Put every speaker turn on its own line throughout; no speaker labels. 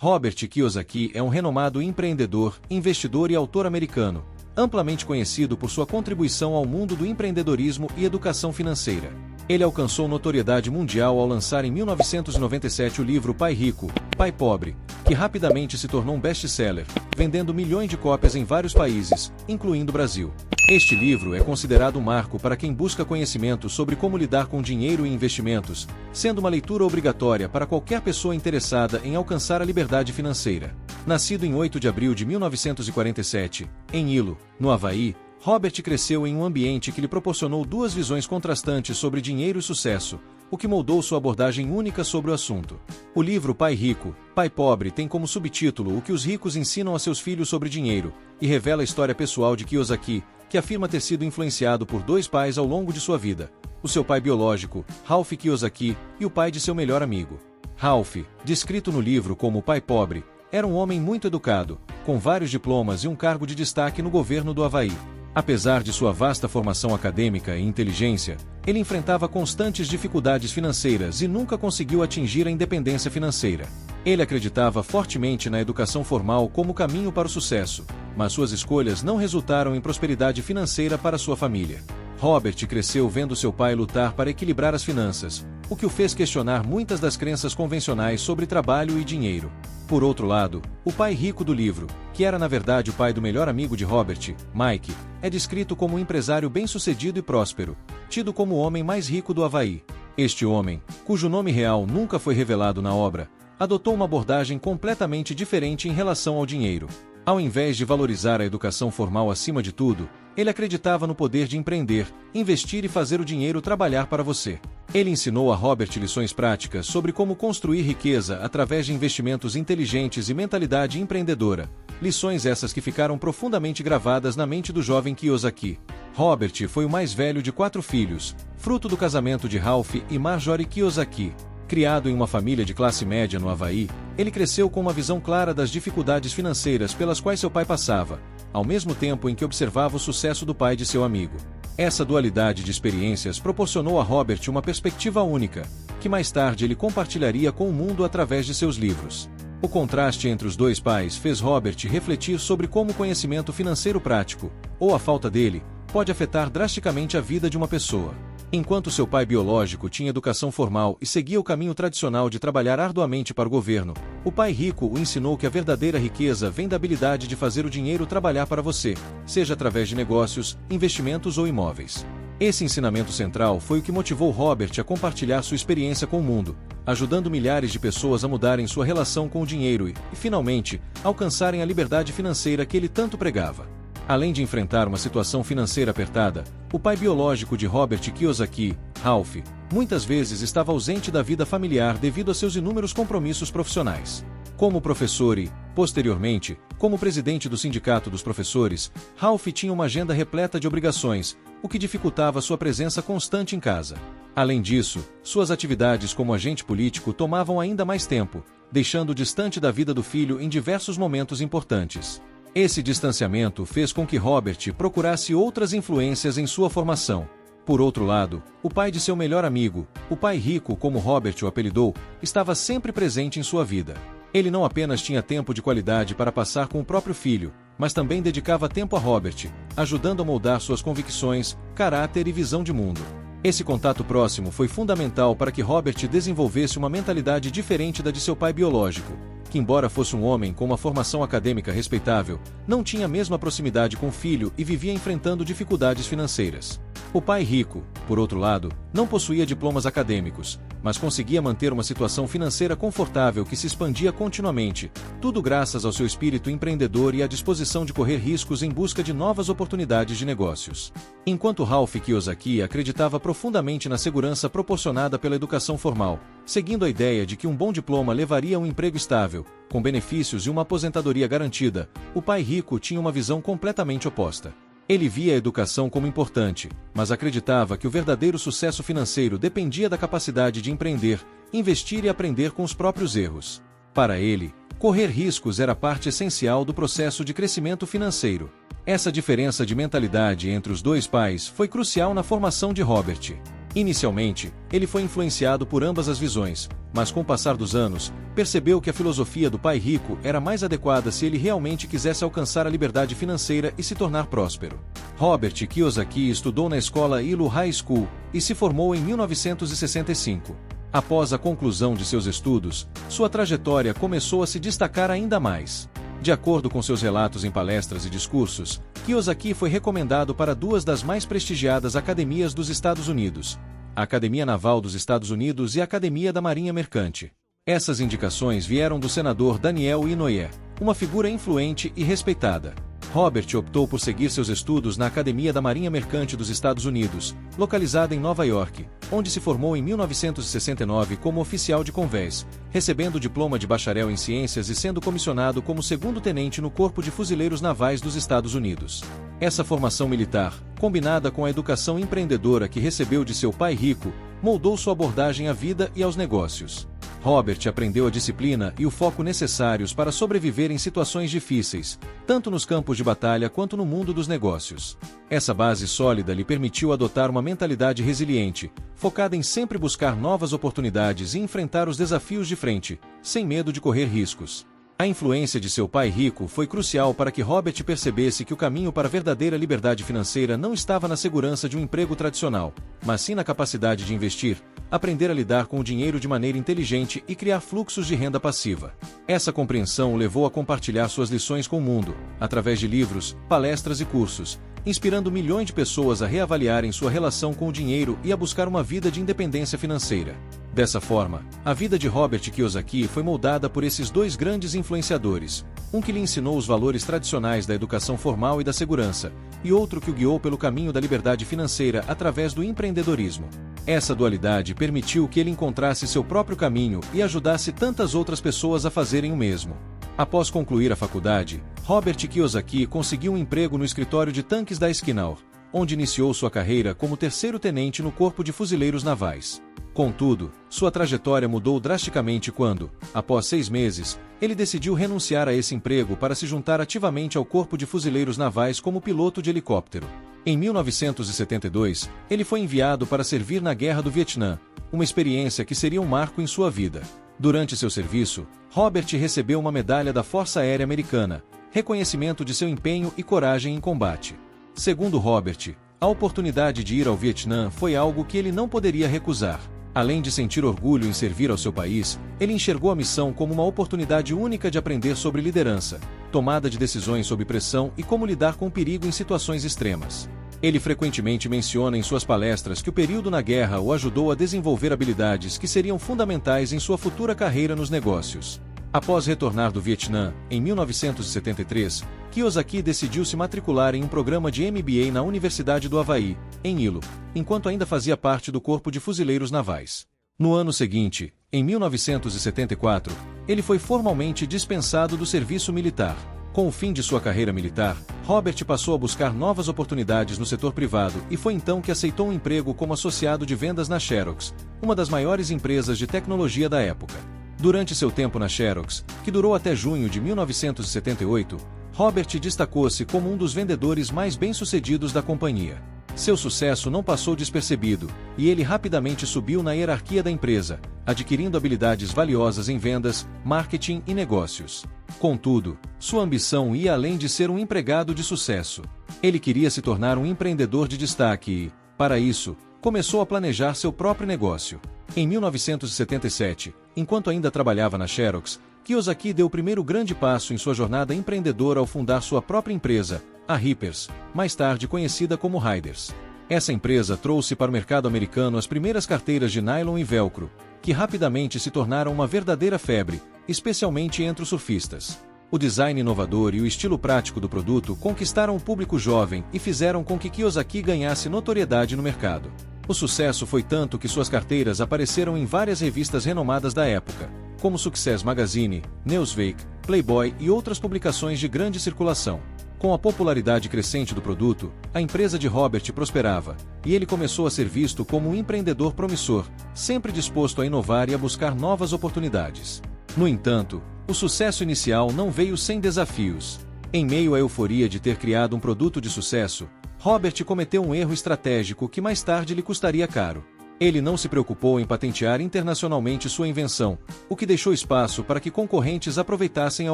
Robert Kiyosaki é um renomado empreendedor, investidor e autor americano, amplamente conhecido por sua contribuição ao mundo do empreendedorismo e educação financeira. Ele alcançou notoriedade mundial ao lançar em 1997 o livro Pai Rico, Pai Pobre, que rapidamente se tornou um best-seller, vendendo milhões de cópias em vários países, incluindo o Brasil. Este livro é considerado um marco para quem busca conhecimento sobre como lidar com dinheiro e investimentos, sendo uma leitura obrigatória para qualquer pessoa interessada em alcançar a liberdade financeira. Nascido em 8 de abril de 1947, em Hilo, no Havaí, Robert cresceu em um ambiente que lhe proporcionou duas visões contrastantes sobre dinheiro e sucesso, o que moldou sua abordagem única sobre o assunto. O livro Pai Rico, Pai Pobre tem como subtítulo O que os ricos ensinam a seus filhos sobre dinheiro, e revela a história pessoal de Kiyosaki, que afirma ter sido influenciado por dois pais ao longo de sua vida, o seu pai biológico, Ralph Kiyosaki, e o pai de seu melhor amigo. Ralph, descrito no livro como o pai pobre, era um homem muito educado, com vários diplomas e um cargo de destaque no governo do Havaí. Apesar de sua vasta formação acadêmica e inteligência, ele enfrentava constantes dificuldades financeiras e nunca conseguiu atingir a independência financeira. Ele acreditava fortemente na educação formal como caminho para o sucesso, mas suas escolhas não resultaram em prosperidade financeira para sua família. Robert cresceu vendo seu pai lutar para equilibrar as finanças, o que o fez questionar muitas das crenças convencionais sobre trabalho e dinheiro. Por outro lado, o pai rico do livro, que era na verdade o pai do melhor amigo de Robert, Mike, é descrito como um empresário bem-sucedido e próspero, tido como o homem mais rico do Havaí. Este homem, cujo nome real nunca foi revelado na obra, adotou uma abordagem completamente diferente em relação ao dinheiro. Ao invés de valorizar a educação formal acima de tudo, ele acreditava no poder de empreender, investir e fazer o dinheiro trabalhar para você. Ele ensinou a Robert lições práticas sobre como construir riqueza através de investimentos inteligentes e mentalidade empreendedora, lições essas que ficaram profundamente gravadas na mente do jovem Kiyosaki. Robert foi o mais velho de 4 filhos, fruto do casamento de Ralph e Marjorie Kiyosaki. Criado em uma família de classe média no Havaí, ele cresceu com uma visão clara das dificuldades financeiras pelas quais seu pai passava, ao mesmo tempo em que observava o sucesso do pai de seu amigo. Essa dualidade de experiências proporcionou a Robert uma perspectiva única, que mais tarde ele compartilharia com o mundo através de seus livros. O contraste entre os dois pais fez Robert refletir sobre como o conhecimento financeiro prático, ou a falta dele, pode afetar drasticamente a vida de uma pessoa. Enquanto seu pai biológico tinha educação formal e seguia o caminho tradicional de trabalhar arduamente para o governo, o pai rico o ensinou que a verdadeira riqueza vem da habilidade de fazer o dinheiro trabalhar para você, seja através de negócios, investimentos ou imóveis. Esse ensinamento central foi o que motivou Robert a compartilhar sua experiência com o mundo, ajudando milhares de pessoas a mudarem sua relação com o dinheiro e, finalmente, alcançarem a liberdade financeira que ele tanto pregava. Além de enfrentar uma situação financeira apertada, o pai biológico de Robert Kiyosaki, Ralph, muitas vezes estava ausente da vida familiar devido a seus inúmeros compromissos profissionais. Como professor e, posteriormente, como presidente do Sindicato dos Professores, Ralph tinha uma agenda repleta de obrigações, o que dificultava sua presença constante em casa. Além disso, suas atividades como agente político tomavam ainda mais tempo, deixando-o distante da vida do filho em diversos momentos importantes. Esse distanciamento fez com que Robert procurasse outras influências em sua formação. Por outro lado, o pai de seu melhor amigo, o pai rico como Robert o apelidou, estava sempre presente em sua vida. Ele não apenas tinha tempo de qualidade para passar com o próprio filho, mas também dedicava tempo a Robert, ajudando a moldar suas convicções, caráter e visão de mundo. Esse contato próximo foi fundamental para que Robert desenvolvesse uma mentalidade diferente da de seu pai biológico, que embora fosse um homem com uma formação acadêmica respeitável, não tinha a mesma proximidade com o filho e vivia enfrentando dificuldades financeiras. O pai rico, por outro lado, não possuía diplomas acadêmicos, mas conseguia manter uma situação financeira confortável que se expandia continuamente, tudo graças ao seu espírito empreendedor e à disposição de correr riscos em busca de novas oportunidades de negócios. Enquanto Ralph Kiyosaki acreditava profundamente na segurança proporcionada pela educação formal, seguindo a ideia de que um bom diploma levaria a um emprego estável, com benefícios e uma aposentadoria garantida, o pai rico tinha uma visão completamente oposta. Ele via a educação como importante, mas acreditava que o verdadeiro sucesso financeiro dependia da capacidade de empreender, investir e aprender com os próprios erros. Para ele, correr riscos era parte essencial do processo de crescimento financeiro. Essa diferença de mentalidade entre os dois pais foi crucial na formação de Robert. Inicialmente, ele foi influenciado por ambas as visões, mas com o passar dos anos, percebeu que a filosofia do pai rico era mais adequada se ele realmente quisesse alcançar a liberdade financeira e se tornar próspero. Robert Kiyosaki estudou na escola Ilo High School e se formou em 1965. Após a conclusão de seus estudos, sua trajetória começou a se destacar ainda mais. De acordo com seus relatos em palestras e discursos, Kiyosaki foi recomendado para duas das mais prestigiadas academias dos Estados Unidos, a Academia Naval dos Estados Unidos e a Academia da Marinha Mercante. Essas indicações vieram do senador Daniel Inouye, uma figura influente e respeitada. Robert optou por seguir seus estudos na Academia da Marinha Mercante dos Estados Unidos, localizada em Nova York, onde se formou em 1969 como oficial de convés, recebendo o diploma de bacharel em ciências e sendo comissionado como segundo-tenente no Corpo de Fuzileiros Navais dos Estados Unidos. Essa formação militar, combinada com a educação empreendedora que recebeu de seu pai rico, moldou sua abordagem à vida e aos negócios. Robert aprendeu a disciplina e o foco necessários para sobreviver em situações difíceis, tanto nos campos de batalha quanto no mundo dos negócios. Essa base sólida lhe permitiu adotar uma mentalidade resiliente, focada em sempre buscar novas oportunidades e enfrentar os desafios de frente, sem medo de correr riscos. A influência de seu pai rico foi crucial para que Robert percebesse que o caminho para a verdadeira liberdade financeira não estava na segurança de um emprego tradicional, mas sim na capacidade de investir, aprender a lidar com o dinheiro de maneira inteligente e criar fluxos de renda passiva. Essa compreensão o levou a compartilhar suas lições com o mundo, através de livros, palestras e cursos, inspirando milhões de pessoas a reavaliarem sua relação com o dinheiro e a buscar uma vida de independência financeira. Dessa forma, a vida de Robert Kiyosaki foi moldada por esses dois grandes influenciadores, um que lhe ensinou os valores tradicionais da educação formal e da segurança, e outro que o guiou pelo caminho da liberdade financeira através do empreendedorismo. Essa dualidade permitiu que ele encontrasse seu próprio caminho e ajudasse tantas outras pessoas a fazerem o mesmo. Após concluir a faculdade, Robert Kiyosaki conseguiu um emprego no escritório de tanques da Eisenhower, onde iniciou sua carreira como terceiro-tenente no Corpo de Fuzileiros Navais. Contudo, sua trajetória mudou drasticamente quando, após 6 meses, ele decidiu renunciar a esse emprego para se juntar ativamente ao Corpo de Fuzileiros Navais como piloto de helicóptero. Em 1972, ele foi enviado para servir na Guerra do Vietnã, uma experiência que seria um marco em sua vida. Durante seu serviço, Robert recebeu uma medalha da Força Aérea Americana, reconhecimento de seu empenho e coragem em combate. Segundo Robert, a oportunidade de ir ao Vietnã foi algo que ele não poderia recusar. Além de sentir orgulho em servir ao seu país, ele enxergou a missão como uma oportunidade única de aprender sobre liderança, tomada de decisões sob pressão e como lidar com o perigo em situações extremas. Ele frequentemente menciona em suas palestras que o período na guerra o ajudou a desenvolver habilidades que seriam fundamentais em sua futura carreira nos negócios. Após retornar do Vietnã, em 1973, Kiyosaki decidiu se matricular em um programa de MBA na Universidade do Havaí, em Hilo, enquanto ainda fazia parte do Corpo de Fuzileiros Navais. No ano seguinte, em 1974, ele foi formalmente dispensado do serviço militar. Com o fim de sua carreira militar, Robert passou a buscar novas oportunidades no setor privado e foi então que aceitou um emprego como associado de vendas na Xerox, uma das maiores empresas de tecnologia da época. Durante seu tempo na Xerox, que durou até junho de 1978, Robert destacou-se como um dos vendedores mais bem-sucedidos da companhia. Seu sucesso não passou despercebido, e ele rapidamente subiu na hierarquia da empresa, adquirindo habilidades valiosas em vendas, marketing e negócios. Contudo, sua ambição ia além de ser um empregado de sucesso. Ele queria se tornar um empreendedor de destaque e, para isso, começou a planejar seu próprio negócio. Em 1977, enquanto ainda trabalhava na Xerox, Kiyosaki deu o primeiro grande passo em sua jornada empreendedora ao fundar sua própria empresa, a Rippers, mais tarde conhecida como Riders. Essa empresa trouxe para o mercado americano as primeiras carteiras de nylon e velcro, que rapidamente se tornaram uma verdadeira febre, especialmente entre os surfistas. O design inovador e o estilo prático do produto conquistaram o público jovem e fizeram com que Kiyosaki ganhasse notoriedade no mercado. O sucesso foi tanto que suas carteiras apareceram em várias revistas renomadas da época, como Success Magazine, Newsweek, Playboy e outras publicações de grande circulação. Com a popularidade crescente do produto, a empresa de Robert prosperava, e ele começou a ser visto como um empreendedor promissor, sempre disposto a inovar e a buscar novas oportunidades. No entanto, o sucesso inicial não veio sem desafios. Em meio à euforia de ter criado um produto de sucesso, Robert cometeu um erro estratégico que mais tarde lhe custaria caro. Ele não se preocupou em patentear internacionalmente sua invenção, o que deixou espaço para que concorrentes aproveitassem a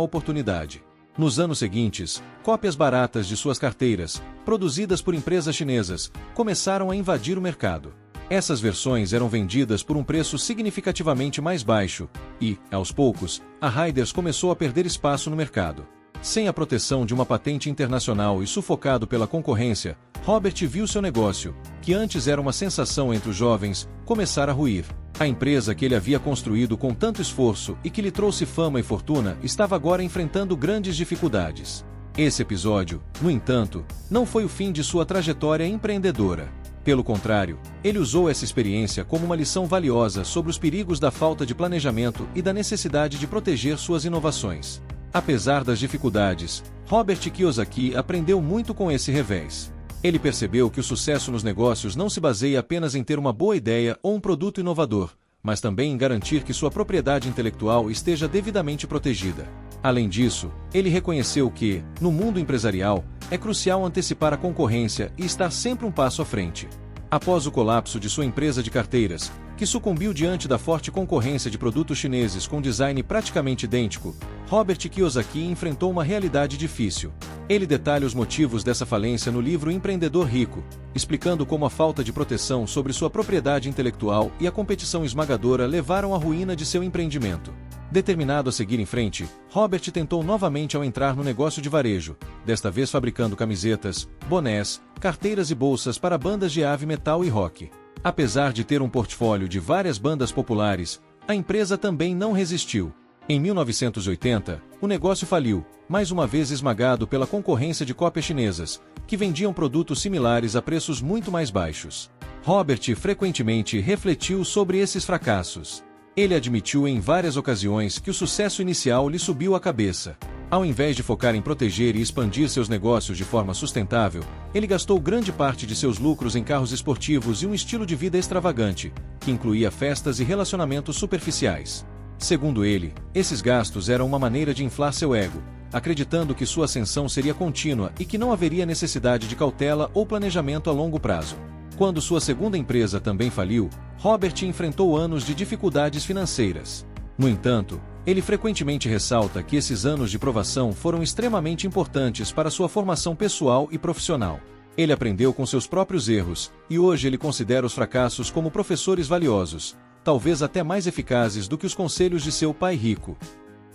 oportunidade. Nos anos seguintes, cópias baratas de suas carteiras, produzidas por empresas chinesas, começaram a invadir o mercado. Essas versões eram vendidas por um preço significativamente mais baixo e, aos poucos, a Riders começou a perder espaço no mercado. Sem a proteção de uma patente internacional e sufocado pela concorrência, Robert viu seu negócio, que antes era uma sensação entre os jovens, começar a ruir. A empresa que ele havia construído com tanto esforço e que lhe trouxe fama e fortuna estava agora enfrentando grandes dificuldades. Esse episódio, no entanto, não foi o fim de sua trajetória empreendedora. Pelo contrário, ele usou essa experiência como uma lição valiosa sobre os perigos da falta de planejamento e da necessidade de proteger suas inovações. Apesar das dificuldades, Robert Kiyosaki aprendeu muito com esse revés. Ele percebeu que o sucesso nos negócios não se baseia apenas em ter uma boa ideia ou um produto inovador, mas também em garantir que sua propriedade intelectual esteja devidamente protegida. Além disso, ele reconheceu que, no mundo empresarial, é crucial antecipar a concorrência e estar sempre um passo à frente. Após o colapso de sua empresa de carteiras, que sucumbiu diante da forte concorrência de produtos chineses com design praticamente idêntico, Robert Kiyosaki enfrentou uma realidade difícil. Ele detalha os motivos dessa falência no livro Empreendedor Rico, explicando como a falta de proteção sobre sua propriedade intelectual e a competição esmagadora levaram à ruína de seu empreendimento. Determinado a seguir em frente, Robert tentou novamente ao entrar no negócio de varejo, desta vez fabricando camisetas, bonés, carteiras e bolsas para bandas de heavy metal e rock. Apesar de ter um portfólio de várias bandas populares, a empresa também não resistiu. Em 1980, o negócio faliu, mais uma vez esmagado pela concorrência de cópias chinesas, que vendiam produtos similares a preços muito mais baixos. Robert frequentemente refletiu sobre esses fracassos. Ele admitiu em várias ocasiões que o sucesso inicial lhe subiu à cabeça. Ao invés de focar em proteger e expandir seus negócios de forma sustentável, ele gastou grande parte de seus lucros em carros esportivos e um estilo de vida extravagante, que incluía festas e relacionamentos superficiais. Segundo ele, esses gastos eram uma maneira de inflar seu ego, acreditando que sua ascensão seria contínua e que não haveria necessidade de cautela ou planejamento a longo prazo. Quando sua segunda empresa também faliu, Robert enfrentou anos de dificuldades financeiras. No entanto, ele frequentemente ressalta que esses anos de provação foram extremamente importantes para sua formação pessoal e profissional. Ele aprendeu com seus próprios erros, e hoje ele considera os fracassos como professores valiosos, talvez até mais eficazes do que os conselhos de seu pai rico.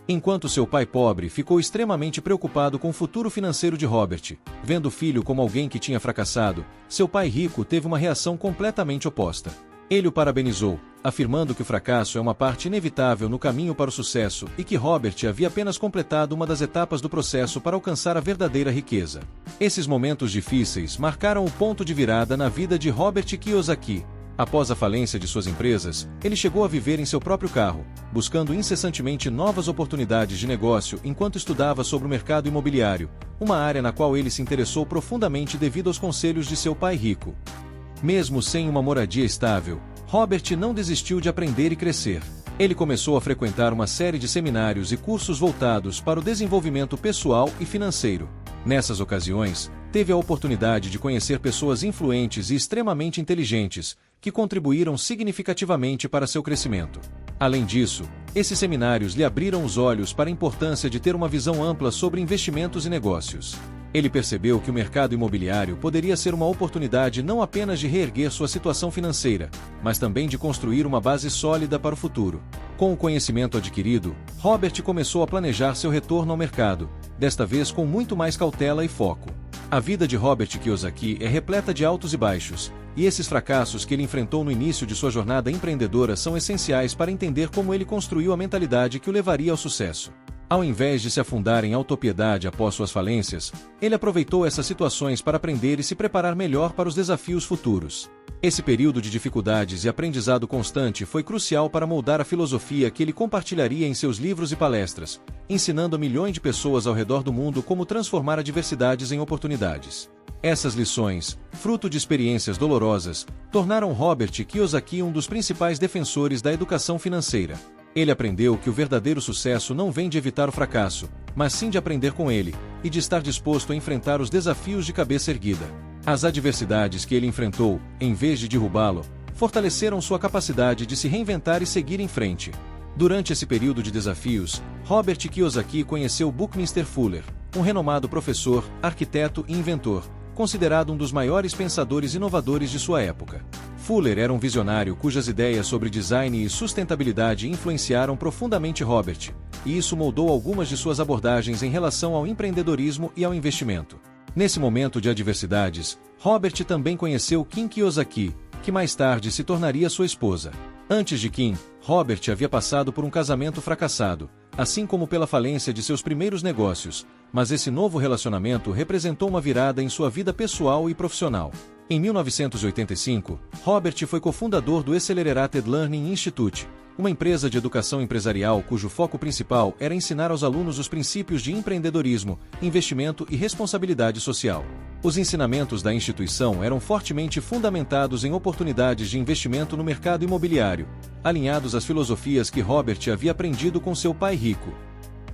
Enquanto seu pai pobre ficou extremamente preocupado com o futuro financeiro de Robert, vendo o filho como alguém que tinha fracassado, seu pai rico teve uma reação completamente oposta. Ele o parabenizou, afirmando que o fracasso é uma parte inevitável no caminho para o sucesso e que Robert havia apenas completado uma das etapas do processo para alcançar a verdadeira riqueza. Esses momentos difíceis marcaram o ponto de virada na vida de Robert Kiyosaki. Após a falência de suas empresas, ele chegou a viver em seu próprio carro, buscando incessantemente novas oportunidades de negócio enquanto estudava sobre o mercado imobiliário, uma área na qual ele se interessou profundamente devido aos conselhos de seu pai rico. Mesmo sem uma moradia estável, Robert não desistiu de aprender e crescer. Ele começou a frequentar uma série de seminários e cursos voltados para o desenvolvimento pessoal e financeiro. Nessas ocasiões, teve a oportunidade de conhecer pessoas influentes e extremamente inteligentes, que contribuíram significativamente para seu crescimento. Além disso, esses seminários lhe abriram os olhos para a importância de ter uma visão ampla sobre investimentos e negócios. Ele percebeu que o mercado imobiliário poderia ser uma oportunidade não apenas de reerguer sua situação financeira, mas também de construir uma base sólida para o futuro. Com o conhecimento adquirido, Robert começou a planejar seu retorno ao mercado, desta vez com muito mais cautela e foco. A vida de Robert Kiyosaki é repleta de altos e baixos, e esses fracassos que ele enfrentou no início de sua jornada empreendedora são essenciais para entender como ele construiu a mentalidade que o levaria ao sucesso. Ao invés de se afundar em autopiedade após suas falências, ele aproveitou essas situações para aprender e se preparar melhor para os desafios futuros. Esse período de dificuldades e aprendizado constante foi crucial para moldar a filosofia que ele compartilharia em seus livros e palestras, ensinando a milhões de pessoas ao redor do mundo como transformar adversidades em oportunidades. Essas lições, fruto de experiências dolorosas, tornaram Robert Kiyosaki um dos principais defensores da educação financeira. Ele aprendeu que o verdadeiro sucesso não vem de evitar o fracasso, mas sim de aprender com ele, e de estar disposto a enfrentar os desafios de cabeça erguida. As adversidades que ele enfrentou, em vez de derrubá-lo, fortaleceram sua capacidade de se reinventar e seguir em frente. Durante esse período de desafios, Robert Kiyosaki conheceu Buckminster Fuller, um renomado professor, arquiteto e inventor, considerado um dos maiores pensadores inovadores de sua época. Fuller era um visionário cujas ideias sobre design e sustentabilidade influenciaram profundamente Robert, e isso moldou algumas de suas abordagens em relação ao empreendedorismo e ao investimento. Nesse momento de adversidades, Robert também conheceu Kim Kiyosaki, que mais tarde se tornaria sua esposa. Antes de Kim, Robert havia passado por um casamento fracassado, assim como pela falência de seus primeiros negócios, mas esse novo relacionamento representou uma virada em sua vida pessoal e profissional. Em 1985, Robert foi cofundador do Accelerated Learning Institute, uma empresa de educação empresarial cujo foco principal era ensinar aos alunos os princípios de empreendedorismo, investimento e responsabilidade social. Os ensinamentos da instituição eram fortemente fundamentados em oportunidades de investimento no mercado imobiliário, alinhados às filosofias que Robert havia aprendido com seu pai rico.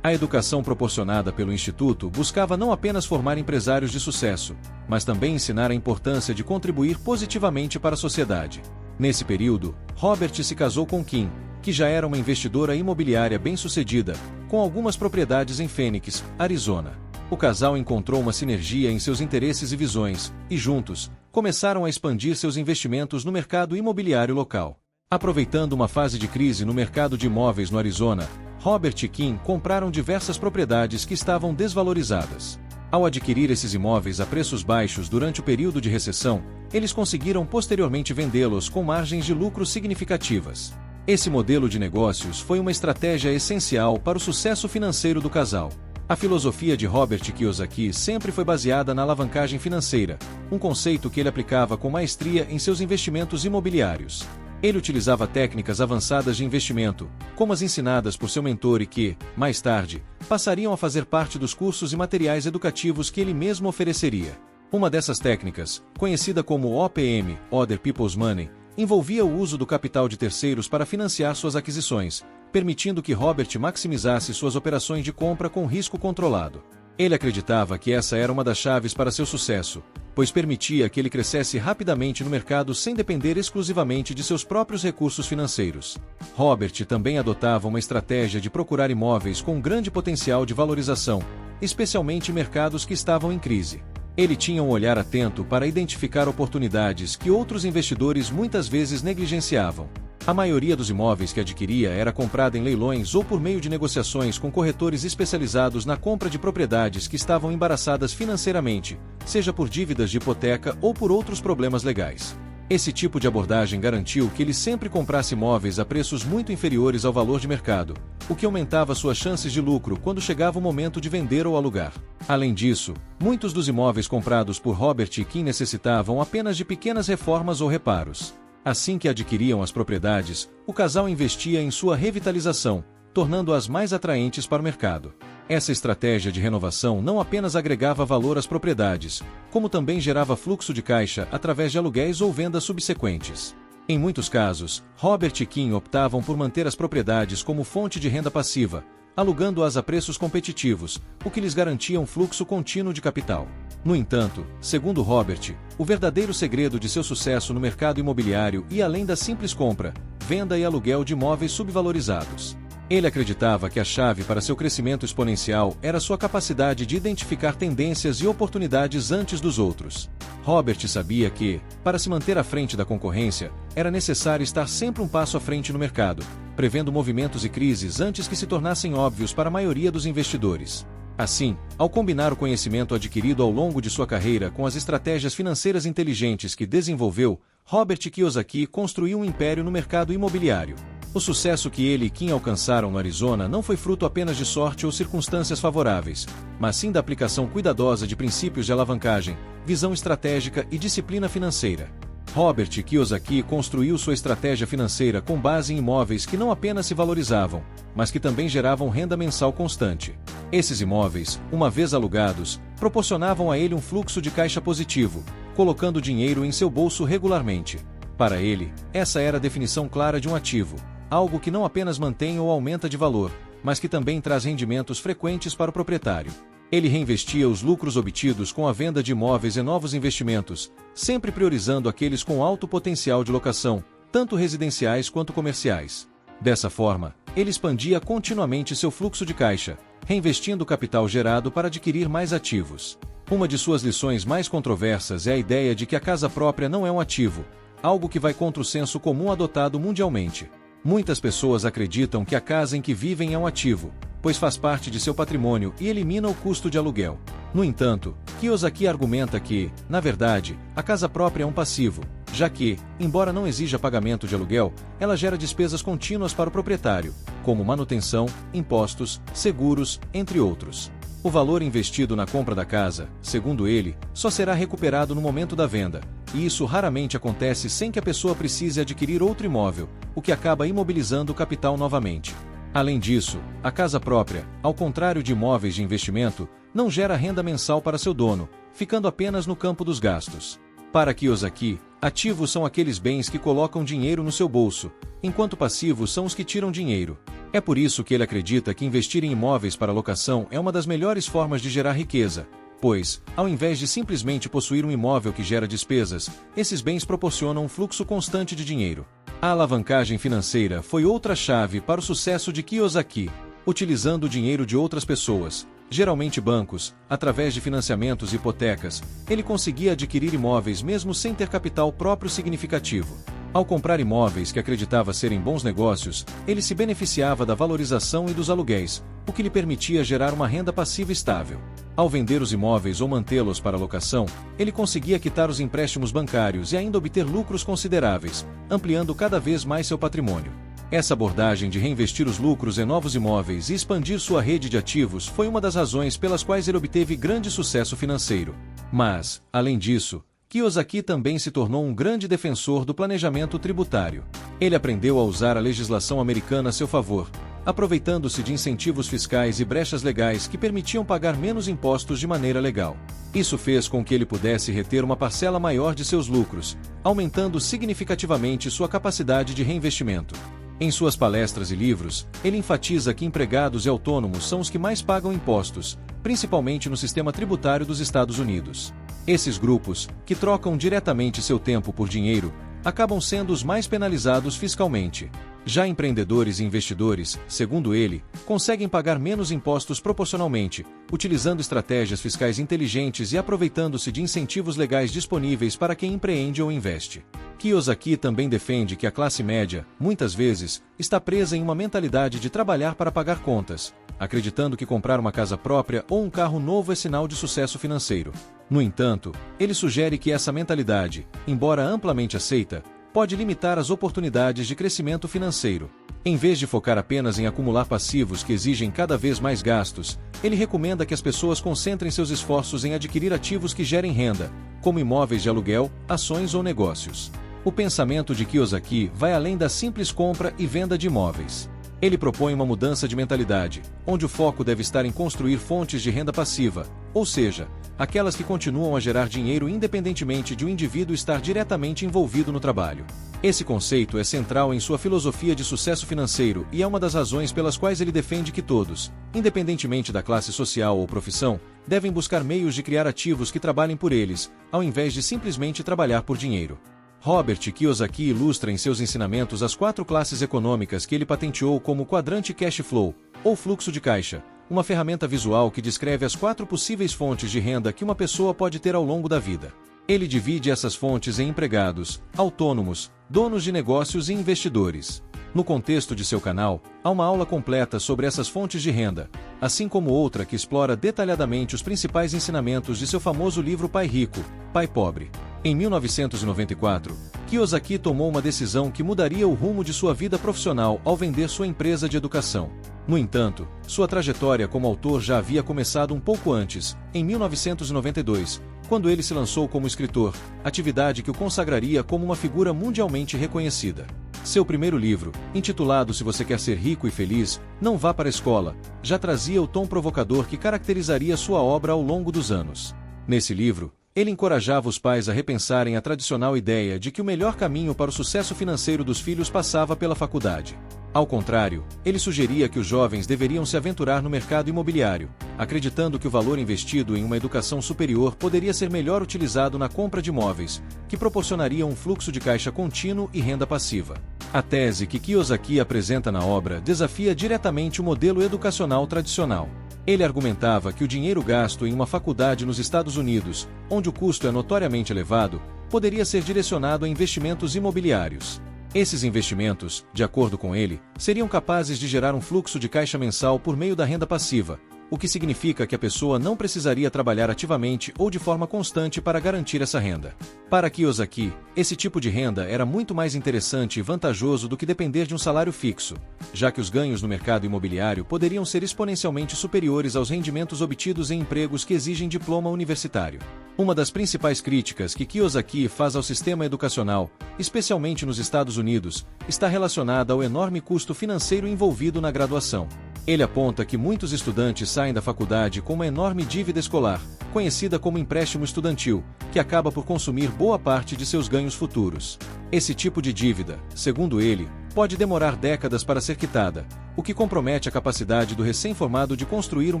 A educação proporcionada pelo Instituto buscava não apenas formar empresários de sucesso, mas também ensinar a importância de contribuir positivamente para a sociedade. Nesse período, Robert se casou com Kim, que já era uma investidora imobiliária bem-sucedida, com algumas propriedades em Phoenix, Arizona. O casal encontrou uma sinergia em seus interesses e visões, e juntos, começaram a expandir seus investimentos no mercado imobiliário local. Aproveitando uma fase de crise no mercado de imóveis no Arizona, Robert e Kim compraram diversas propriedades que estavam desvalorizadas. Ao adquirir esses imóveis a preços baixos durante o período de recessão, eles conseguiram posteriormente vendê-los com margens de lucro significativas. Esse modelo de negócios foi uma estratégia essencial para o sucesso financeiro do casal. A filosofia de Robert Kiyosaki sempre foi baseada na alavancagem financeira, um conceito que ele aplicava com maestria em seus investimentos imobiliários. Ele utilizava técnicas avançadas de investimento, como as ensinadas por seu mentor e que, mais tarde, passariam a fazer parte dos cursos e materiais educativos que ele mesmo ofereceria. Uma dessas técnicas, conhecida como OPM, Other People's Money, envolvia o uso do capital de terceiros para financiar suas aquisições, permitindo que Robert maximizasse suas operações de compra com risco controlado. Ele acreditava que essa era uma das chaves para seu sucesso, pois permitia que ele crescesse rapidamente no mercado sem depender exclusivamente de seus próprios recursos financeiros. Robert também adotava uma estratégia de procurar imóveis com grande potencial de valorização, especialmente em mercados que estavam em crise. Ele tinha um olhar atento para identificar oportunidades que outros investidores muitas vezes negligenciavam. A maioria dos imóveis que adquiria era comprada em leilões ou por meio de negociações com corretores especializados na compra de propriedades que estavam embaraçadas financeiramente, seja por dívidas de hipoteca ou por outros problemas legais. Esse tipo de abordagem garantiu que ele sempre comprasse imóveis a preços muito inferiores ao valor de mercado, o que aumentava suas chances de lucro quando chegava o momento de vender ou alugar. Além disso, muitos dos imóveis comprados por Robert e Kim necessitavam apenas de pequenas reformas ou reparos. Assim que adquiriam as propriedades, o casal investia em sua revitalização, tornando-as mais atraentes para o mercado. Essa estratégia de renovação não apenas agregava valor às propriedades, como também gerava fluxo de caixa através de aluguéis ou vendas subsequentes. Em muitos casos, Robert e Kim optavam por manter as propriedades como fonte de renda passiva, alugando-as a preços competitivos, o que lhes garantia um fluxo contínuo de capital. No entanto, segundo Robert, o verdadeiro segredo de seu sucesso no mercado imobiliário ia além da simples compra, venda e aluguel de imóveis subvalorizados. Ele acreditava que a chave para seu crescimento exponencial era sua capacidade de identificar tendências e oportunidades antes dos outros. Robert sabia que, para se manter à frente da concorrência, era necessário estar sempre um passo à frente no mercado, prevendo movimentos e crises antes que se tornassem óbvios para a maioria dos investidores. Assim, ao combinar o conhecimento adquirido ao longo de sua carreira com as estratégias financeiras inteligentes que desenvolveu, Robert Kiyosaki construiu um império no mercado imobiliário. O sucesso que ele e Kim alcançaram no Arizona não foi fruto apenas de sorte ou circunstâncias favoráveis, mas sim da aplicação cuidadosa de princípios de alavancagem, visão estratégica e disciplina financeira. Robert Kiyosaki construiu sua estratégia financeira com base em imóveis que não apenas se valorizavam, mas que também geravam renda mensal constante. Esses imóveis, uma vez alugados, proporcionavam a ele um fluxo de caixa positivo, colocando dinheiro em seu bolso regularmente. Para ele, essa era a definição clara de um ativo, algo que não apenas mantém ou aumenta de valor, mas que também traz rendimentos frequentes para o proprietário. Ele reinvestia os lucros obtidos com a venda de imóveis em novos investimentos, sempre priorizando aqueles com alto potencial de locação, tanto residenciais quanto comerciais. Dessa forma, ele expandia continuamente seu fluxo de caixa, reinvestindo o capital gerado para adquirir mais ativos. Uma de suas lições mais controversas é a ideia de que a casa própria não é um ativo, algo que vai contra o senso comum adotado mundialmente. Muitas pessoas acreditam que a casa em que vivem é um ativo, pois faz parte de seu patrimônio e elimina o custo de aluguel. No entanto, Kiyosaki argumenta que, na verdade, a casa própria é um passivo, já que, embora não exija pagamento de aluguel, ela gera despesas contínuas para o proprietário, como manutenção, impostos, seguros, entre outros. O valor investido na compra da casa, segundo ele, só será recuperado no momento da venda, e isso raramente acontece sem que a pessoa precise adquirir outro imóvel, o que acaba imobilizando o capital novamente. Além disso, a casa própria, ao contrário de imóveis de investimento, não gera renda mensal para seu dono, ficando apenas no campo dos gastos. Para Kiyosaki, ativos são aqueles bens que colocam dinheiro no seu bolso, enquanto passivos são os que tiram dinheiro. É por isso que ele acredita que investir em imóveis para locação é uma das melhores formas de gerar riqueza, pois, ao invés de simplesmente possuir um imóvel que gera despesas, esses bens proporcionam um fluxo constante de dinheiro. A alavancagem financeira foi outra chave para o sucesso de Kiyosaki, utilizando o dinheiro de outras pessoas, geralmente bancos, através de financiamentos e hipotecas, ele conseguia adquirir imóveis mesmo sem ter capital próprio significativo. Ao comprar imóveis que acreditava serem bons negócios, ele se beneficiava da valorização e dos aluguéis, o que lhe permitia gerar uma renda passiva estável. Ao vender os imóveis ou mantê-los para locação, ele conseguia quitar os empréstimos bancários e ainda obter lucros consideráveis, ampliando cada vez mais seu patrimônio. Essa abordagem de reinvestir os lucros em novos imóveis e expandir sua rede de ativos foi uma das razões pelas quais ele obteve grande sucesso financeiro. Mas, além disso, Kiyosaki também se tornou um grande defensor do planejamento tributário. Ele aprendeu a usar a legislação americana a seu favor, aproveitando-se de incentivos fiscais e brechas legais que permitiam pagar menos impostos de maneira legal. Isso fez com que ele pudesse reter uma parcela maior de seus lucros, aumentando significativamente sua capacidade de reinvestimento. Em suas palestras e livros, ele enfatiza que empregados e autônomos são os que mais pagam impostos, principalmente no sistema tributário dos Estados Unidos. Esses grupos, que trocam diretamente seu tempo por dinheiro, acabam sendo os mais penalizados fiscalmente. Já empreendedores e investidores, segundo ele, conseguem pagar menos impostos proporcionalmente, utilizando estratégias fiscais inteligentes e aproveitando-se de incentivos legais disponíveis para quem empreende ou investe. Kiyosaki também defende que a classe média, muitas vezes, está presa em uma mentalidade de trabalhar para pagar contas, acreditando que comprar uma casa própria ou um carro novo é sinal de sucesso financeiro. No entanto, ele sugere que essa mentalidade, embora amplamente aceita, pode limitar as oportunidades de crescimento financeiro. Em vez de focar apenas em acumular passivos que exigem cada vez mais gastos, ele recomenda que as pessoas concentrem seus esforços em adquirir ativos que gerem renda, como imóveis de aluguel, ações ou negócios. O pensamento de Kiyosaki vai além da simples compra e venda de imóveis. Ele propõe uma mudança de mentalidade, onde o foco deve estar em construir fontes de renda passiva, ou seja, aquelas que continuam a gerar dinheiro independentemente de um indivíduo estar diretamente envolvido no trabalho. Esse conceito é central em sua filosofia de sucesso financeiro e é uma das razões pelas quais ele defende que todos, independentemente da classe social ou profissão, devem buscar meios de criar ativos que trabalhem por eles, ao invés de simplesmente trabalhar por dinheiro. Robert Kiyosaki ilustra em seus ensinamentos as 4 classes econômicas que ele patenteou como quadrante cash flow, ou fluxo de caixa, uma ferramenta visual que descreve as 4 possíveis fontes de renda que uma pessoa pode ter ao longo da vida. Ele divide essas fontes em empregados, autônomos, donos de negócios e investidores. No contexto de seu canal, há uma aula completa sobre essas fontes de renda, assim como outra que explora detalhadamente os principais ensinamentos de seu famoso livro Pai Rico, Pai Pobre. Em 1994, Kiyosaki tomou uma decisão que mudaria o rumo de sua vida profissional ao vender sua empresa de educação. No entanto, sua trajetória como autor já havia começado um pouco antes, em 1992, quando ele se lançou como escritor, atividade que o consagraria como uma figura mundialmente reconhecida. Seu primeiro livro, intitulado Se Você Quer Ser Rico e Feliz, Não Vá para a Escola, já trazia o tom provocador que caracterizaria sua obra ao longo dos anos. Nesse livro, Ele encorajava os pais a repensarem a tradicional ideia de que o melhor caminho para o sucesso financeiro dos filhos passava pela faculdade. Ao contrário, ele sugeria que os jovens deveriam se aventurar no mercado imobiliário, acreditando que o valor investido em uma educação superior poderia ser melhor utilizado na compra de imóveis, que proporcionariam um fluxo de caixa contínuo e renda passiva. A tese que Kiyosaki apresenta na obra desafia diretamente o modelo educacional tradicional. Ele argumentava que o dinheiro gasto em uma faculdade nos Estados Unidos, onde o custo é notoriamente elevado, poderia ser direcionado a investimentos imobiliários. Esses investimentos, de acordo com ele, seriam capazes de gerar um fluxo de caixa mensal por meio da renda passiva, o que significa que a pessoa não precisaria trabalhar ativamente ou de forma constante para garantir essa renda. Para Kiyosaki, esse tipo de renda era muito mais interessante e vantajoso do que depender de um salário fixo, já que os ganhos no mercado imobiliário poderiam ser exponencialmente superiores aos rendimentos obtidos em empregos que exigem diploma universitário. Uma das principais críticas que Kiyosaki faz ao sistema educacional, especialmente nos Estados Unidos, está relacionada ao enorme custo financeiro envolvido na graduação. Ele aponta que muitos estudantes saem da faculdade com uma enorme dívida escolar, conhecida como empréstimo estudantil, que acaba por consumir boa parte de seus ganhos futuros. Esse tipo de dívida, segundo ele, pode demorar décadas para ser quitada, o que compromete a capacidade do recém-formado de construir um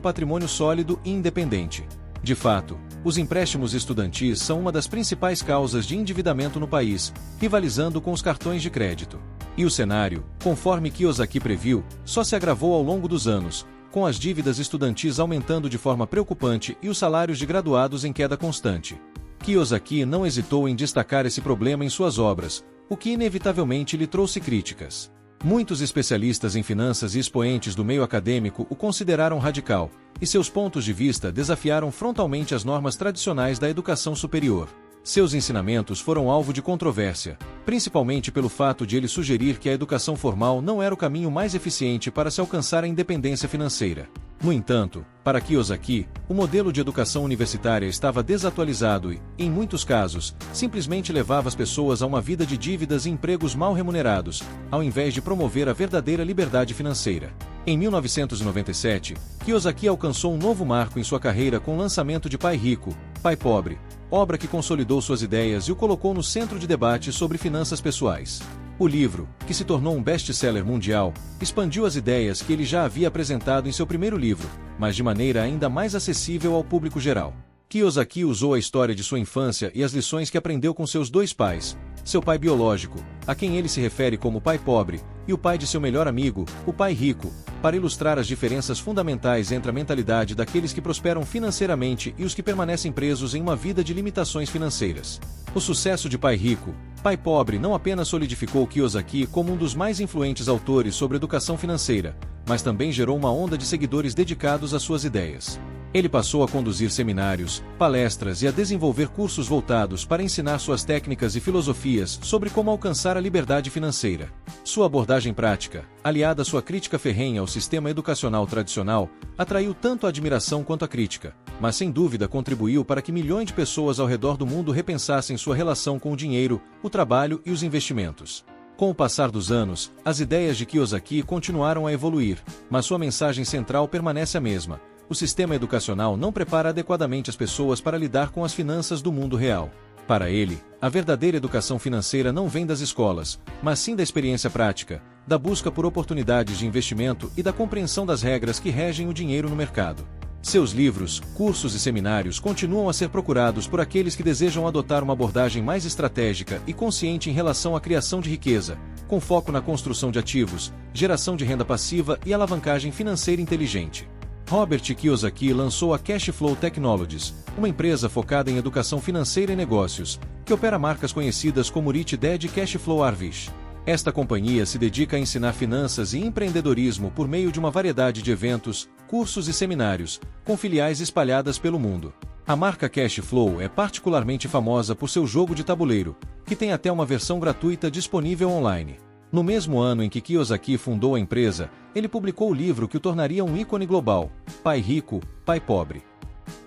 patrimônio sólido e independente. De fato, os empréstimos estudantis são uma das principais causas de endividamento no país, rivalizando com os cartões de crédito. E o cenário, conforme Kiyosaki previu, só se agravou ao longo dos anos, com as dívidas estudantis aumentando de forma preocupante e os salários de graduados em queda constante. Kiyosaki não hesitou em destacar esse problema em suas obras, o que inevitavelmente lhe trouxe críticas. Muitos especialistas em finanças e expoentes do meio acadêmico o consideraram radical, e seus pontos de vista desafiaram frontalmente as normas tradicionais da educação superior. Seus ensinamentos foram alvo de controvérsia, principalmente pelo fato de ele sugerir que a educação formal não era o caminho mais eficiente para se alcançar a independência financeira. No entanto, para Kiyosaki, o modelo de educação universitária estava desatualizado e, em muitos casos, simplesmente levava as pessoas a uma vida de dívidas e empregos mal remunerados, ao invés de promover a verdadeira liberdade financeira. Em 1997, Kiyosaki alcançou um novo marco em sua carreira com o lançamento de Pai Rico, Pai Pobre, obra que consolidou suas ideias e o colocou no centro de debate sobre finanças pessoais. O livro, que se tornou um best-seller mundial, expandiu as ideias que ele já havia apresentado em seu primeiro livro, mas de maneira ainda mais acessível ao público geral. Kiyosaki usou a história de sua infância e as lições que aprendeu com seus dois pais, seu pai biológico, a quem ele se refere como pai pobre, e o pai de seu melhor amigo, o pai rico, para ilustrar as diferenças fundamentais entre a mentalidade daqueles que prosperam financeiramente e os que permanecem presos em uma vida de limitações financeiras. O sucesso de Pai Rico, Pai Pobre não apenas solidificou Kiyosaki como um dos mais influentes autores sobre educação financeira, mas também gerou uma onda de seguidores dedicados às suas ideias. Ele passou a conduzir seminários, palestras e a desenvolver cursos voltados para ensinar suas técnicas e filosofias sobre como alcançar a liberdade financeira. Sua abordagem prática, aliada à sua crítica ferrenha ao sistema educacional tradicional, atraiu tanto a admiração quanto a crítica, mas sem dúvida contribuiu para que milhões de pessoas ao redor do mundo repensassem sua relação com o dinheiro, o trabalho e os investimentos. Com o passar dos anos, as ideias de Kiyosaki continuaram a evoluir, mas sua mensagem central permanece a mesma. O sistema educacional não prepara adequadamente as pessoas para lidar com as finanças do mundo real. Para ele, a verdadeira educação financeira não vem das escolas, mas sim da experiência prática, da busca por oportunidades de investimento e da compreensão das regras que regem o dinheiro no mercado. Seus livros, cursos e seminários continuam a ser procurados por aqueles que desejam adotar uma abordagem mais estratégica e consciente em relação à criação de riqueza, com foco na construção de ativos, geração de renda passiva e alavancagem financeira inteligente. Robert Kiyosaki lançou a Cashflow Technologies, uma empresa focada em educação financeira e negócios, que opera marcas conhecidas como Rich Dad e Cashflow Arvish. Esta companhia se dedica a ensinar finanças e empreendedorismo por meio de uma variedade de eventos, cursos e seminários, com filiais espalhadas pelo mundo. A marca Cashflow é particularmente famosa por seu jogo de tabuleiro, que tem até uma versão gratuita disponível online. No mesmo ano em que Kiyosaki fundou a empresa, ele publicou o livro que o tornaria um ícone global, Pai Rico, Pai Pobre.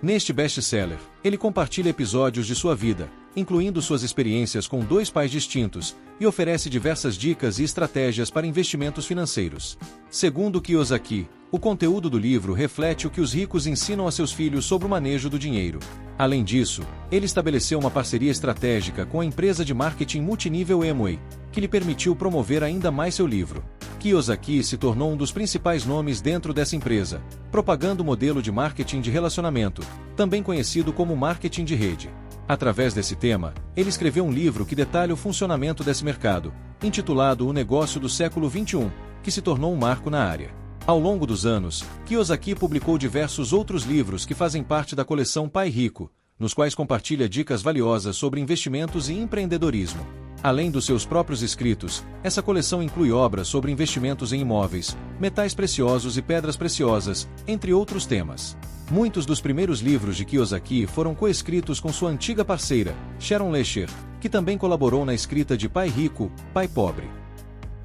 Neste best-seller, ele compartilha episódios de sua vida, incluindo suas experiências com dois pais distintos, e oferece diversas dicas e estratégias para investimentos financeiros. Segundo Kiyosaki, o conteúdo do livro reflete o que os ricos ensinam a seus filhos sobre o manejo do dinheiro. Além disso, ele estabeleceu uma parceria estratégica com a empresa de marketing multinível Amway, que lhe permitiu promover ainda mais seu livro. Kiyosaki se tornou um dos principais nomes dentro dessa empresa, propagando o modelo de marketing de relacionamento, também conhecido como marketing de rede. Através desse tema, ele escreveu um livro que detalha o funcionamento desse mercado, intitulado O Negócio do Século XXI, que se tornou um marco na área. Ao longo dos anos, Kiyosaki publicou diversos outros livros que fazem parte da coleção Pai Rico, nos quais compartilha dicas valiosas sobre investimentos e empreendedorismo. Além dos seus próprios escritos, essa coleção inclui obras sobre investimentos em imóveis, metais preciosos e pedras preciosas, entre outros temas. Muitos dos primeiros livros de Kiyosaki foram coescritos com sua antiga parceira, Sharon Lecher, que também colaborou na escrita de Pai Rico, Pai Pobre.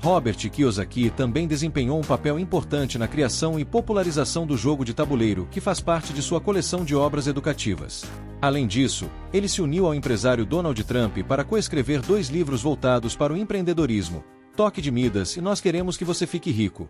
Robert Kiyosaki também desempenhou um papel importante na criação e popularização do jogo de tabuleiro, que faz parte de sua coleção de obras educativas. Além disso, ele se uniu ao empresário Donald Trump para coescrever 2 livros voltados para o empreendedorismo, Toque de Midas e Nós Queremos que Você Fique Rico.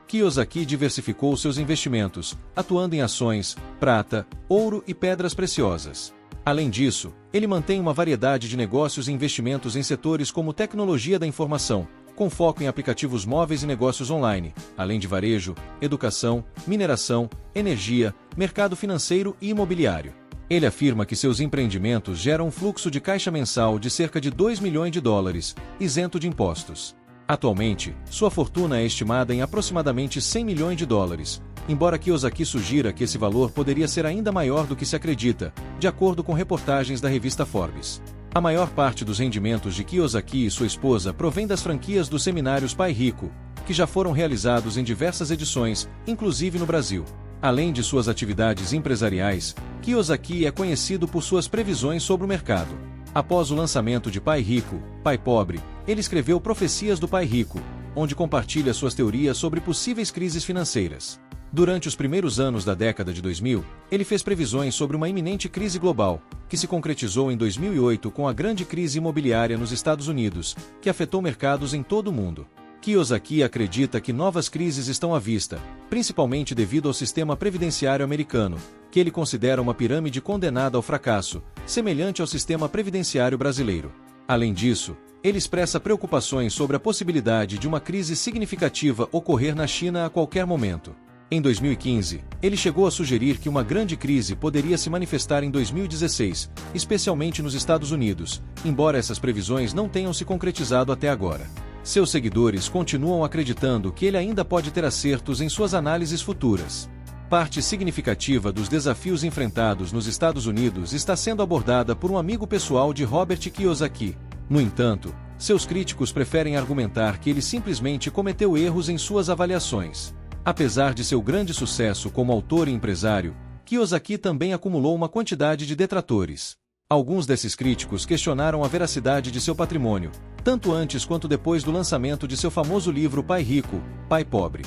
Kiyosaki diversificou seus investimentos, atuando em ações, prata, ouro e pedras preciosas. Além disso, ele mantém uma variedade de negócios e investimentos em setores como tecnologia da informação, com foco em aplicativos móveis e negócios online, além de varejo, educação, mineração, energia, mercado financeiro e imobiliário. Ele afirma que seus empreendimentos geram um fluxo de caixa mensal de cerca de $2 milhões, isento de impostos. Atualmente, sua fortuna é estimada em aproximadamente $100 milhões, embora Kiyosaki sugira que esse valor poderia ser ainda maior do que se acredita, de acordo com reportagens da revista Forbes. A maior parte dos rendimentos de Kiyosaki e sua esposa provém das franquias dos seminários Pai Rico, que já foram realizados em diversas edições, inclusive no Brasil. Além de suas atividades empresariais, Kiyosaki é conhecido por suas previsões sobre o mercado. Após o lançamento de Pai Rico, Pai Pobre, ele escreveu Profecias do Pai Rico, onde compartilha suas teorias sobre possíveis crises financeiras. Durante os primeiros anos da década de 2000, ele fez previsões sobre uma iminente crise global, que se concretizou em 2008 com a grande crise imobiliária nos Estados Unidos, que afetou mercados em todo o mundo. Kiyosaki acredita que novas crises estão à vista, principalmente devido ao sistema previdenciário americano, que ele considera uma pirâmide condenada ao fracasso, semelhante ao sistema previdenciário brasileiro. Além disso, ele expressa preocupações sobre a possibilidade de uma crise significativa ocorrer na China a qualquer momento. Em 2015, ele chegou a sugerir que uma grande crise poderia se manifestar em 2016, especialmente nos Estados Unidos, embora essas previsões não tenham se concretizado até agora. Seus seguidores continuam acreditando que ele ainda pode ter acertos em suas análises futuras. Parte significativa dos desafios enfrentados nos Estados Unidos está sendo abordada por um amigo pessoal de Robert Kiyosaki. No entanto, seus críticos preferem argumentar que ele simplesmente cometeu erros em suas avaliações. Apesar de seu grande sucesso como autor e empresário, Kiyosaki também acumulou uma quantidade de detratores. Alguns desses críticos questionaram a veracidade de seu patrimônio, tanto antes quanto depois do lançamento de seu famoso livro Pai Rico, Pai Pobre.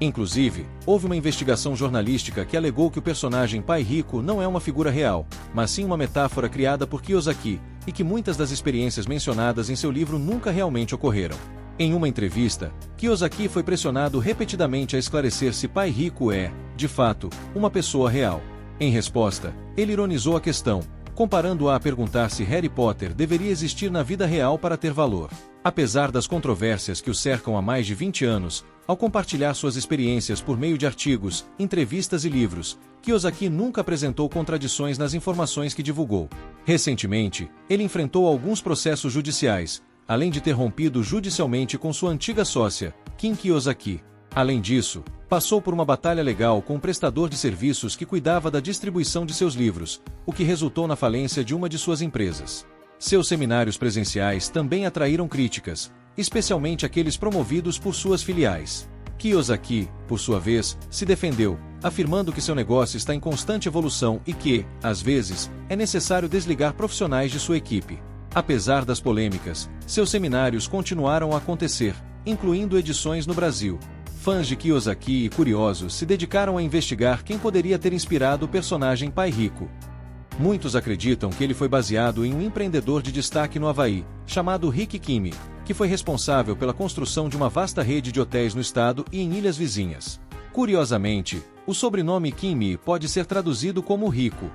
Inclusive, houve uma investigação jornalística que alegou que o personagem Pai Rico não é uma figura real, mas sim uma metáfora criada por Kiyosaki, e que muitas das experiências mencionadas em seu livro nunca realmente ocorreram. Em uma entrevista, Kiyosaki foi pressionado repetidamente a esclarecer se Pai Rico é, de fato, uma pessoa real. Em resposta, ele ironizou a questão, comparando-a a perguntar se Harry Potter deveria existir na vida real para ter valor. Apesar das controvérsias que o cercam há mais de 20 anos, ao compartilhar suas experiências por meio de artigos, entrevistas e livros, Kiyosaki nunca apresentou contradições nas informações que divulgou. Recentemente, ele enfrentou alguns processos judiciais, além de ter rompido judicialmente com sua antiga sócia, Kim Kiyosaki. Além disso, passou por uma batalha legal com um prestador de serviços que cuidava da distribuição de seus livros, o que resultou na falência de uma de suas empresas. Seus seminários presenciais também atraíram críticas, especialmente aqueles promovidos por suas filiais. Kiyosaki, por sua vez, se defendeu, afirmando que seu negócio está em constante evolução e que, às vezes, é necessário desligar profissionais de sua equipe. Apesar das polêmicas, seus seminários continuaram a acontecer, incluindo edições no Brasil. Fãs de Kiyosaki e curiosos se dedicaram a investigar quem poderia ter inspirado o personagem Pai Rico. Muitos acreditam que ele foi baseado em um empreendedor de destaque no Havaí, chamado Rick Kimi, que foi responsável pela construção de uma vasta rede de hotéis no estado e em ilhas vizinhas. Curiosamente, o sobrenome Kimi pode ser traduzido como rico.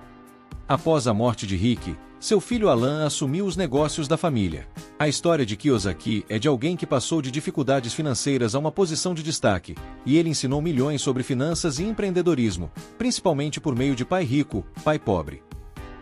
Após a morte de Rick, seu filho Alan assumiu os negócios da família. A história de Kiyosaki é de alguém que passou de dificuldades financeiras a uma posição de destaque, e ele ensinou milhões sobre finanças e empreendedorismo, principalmente por meio de Pai Rico, Pai Pobre.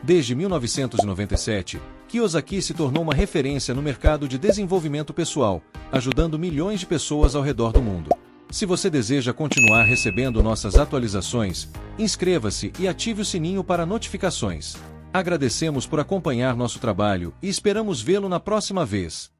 Desde 1997, Kiyosaki se tornou uma referência no mercado de desenvolvimento pessoal, ajudando milhões de pessoas ao redor do mundo. Se você deseja continuar recebendo nossas atualizações, inscreva-se e ative o sininho para notificações. Agradecemos por acompanhar nosso trabalho e esperamos vê-lo na próxima vez.